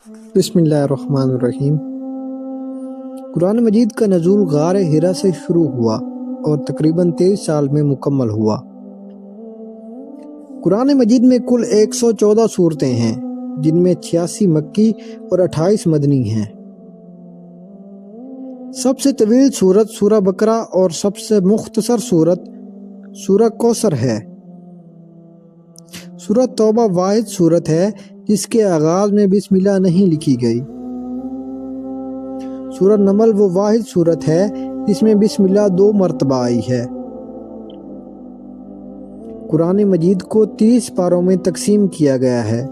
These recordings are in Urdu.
بسم اللہ الرحمن الرحیم۔ قرآن مجید کا نزول غار حرا سے شروع ہوا اور تقریباً 23 سال میں مکمل ہوا۔ قرآن مجید میں کل 114 سورتیں ہیں، جن میں 86 مکی اور 28 مدنی ہیں۔ سب سے طویل سورت سورہ بقرہ اور سب سے مختصر سورت سورہ کوثر ہے۔ سورہ توبہ واحد سورت ہے جس کے آغاز میں بسم اللہ نہیں لکھی گئی۔ سورہ نمل وہ واحد سورت ہے جس میں بسم اللہ 2 مرتبہ آئی ہے۔ قرآن مجید کو 30 پاروں میں تقسیم کیا گیا ہے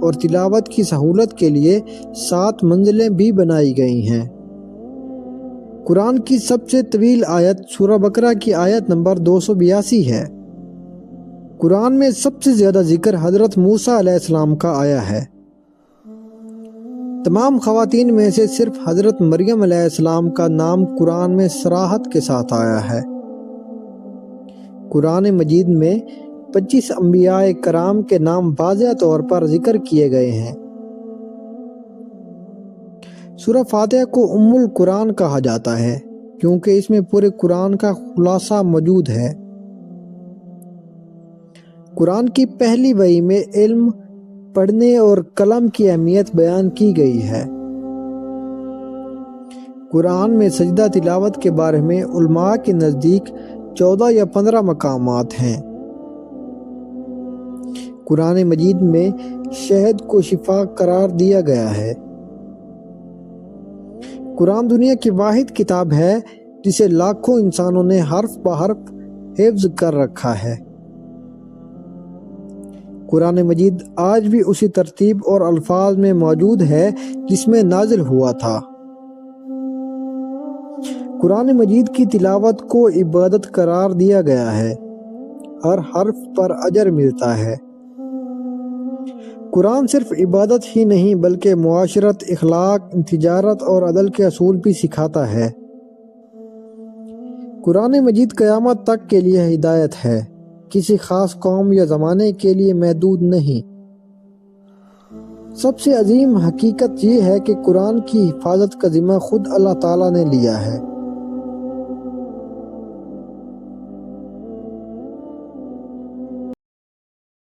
اور تلاوت کی سہولت کے لیے 7 منزلیں بھی بنائی گئی ہیں۔ قرآن کی سب سے طویل آیت سورہ بقرہ کی آیت نمبر 282 ہے۔ قرآن میں سب سے زیادہ ذکر حضرت موسیٰ علیہ السلام کا آیا ہے۔ تمام خواتین میں سے صرف حضرت مریم علیہ السلام کا نام قرآن میں صراحت کے ساتھ آیا ہے۔ قرآن مجید میں 25 انبیاء کرام کے نام واضح طور پر ذکر کیے گئے ہیں۔ سورہ فاتحہ کو ام القرآن کہا جاتا ہے کیونکہ اس میں پورے قرآن کا خلاصہ موجود ہے۔ قرآن کی پہلی وحی میں علم، پڑھنے اور قلم کی اہمیت بیان کی گئی ہے۔ قرآن میں سجدہ تلاوت کے بارے میں علماء کے نزدیک 14 یا 15 مقامات ہیں۔ قرآن مجید میں شہد کو شفا قرار دیا گیا ہے۔ قرآن دنیا کی واحد کتاب ہے جسے لاکھوں انسانوں نے حرف بحرف حفظ کر رکھا ہے۔ قرآن مجید آج بھی اسی ترتیب اور الفاظ میں موجود ہے جس میں نازل ہوا تھا۔ قرآن مجید کی تلاوت کو عبادت قرار دیا گیا ہے۔ ہر حرف پر اجر ملتا ہے۔ قرآن صرف عبادت ہی نہیں بلکہ معاشرت، اخلاق، تجارت اور عدل کے اصول بھی سکھاتا ہے۔ قرآن مجید قیامت تک کے لیے ہدایت ہے، کسی خاص قوم یا زمانے کے لیے محدود نہیں۔ سب سے عظیم حقیقت یہ ہے کہ قرآن کی حفاظت کا ذمہ خود اللہ تعالیٰ نے لیا ہے۔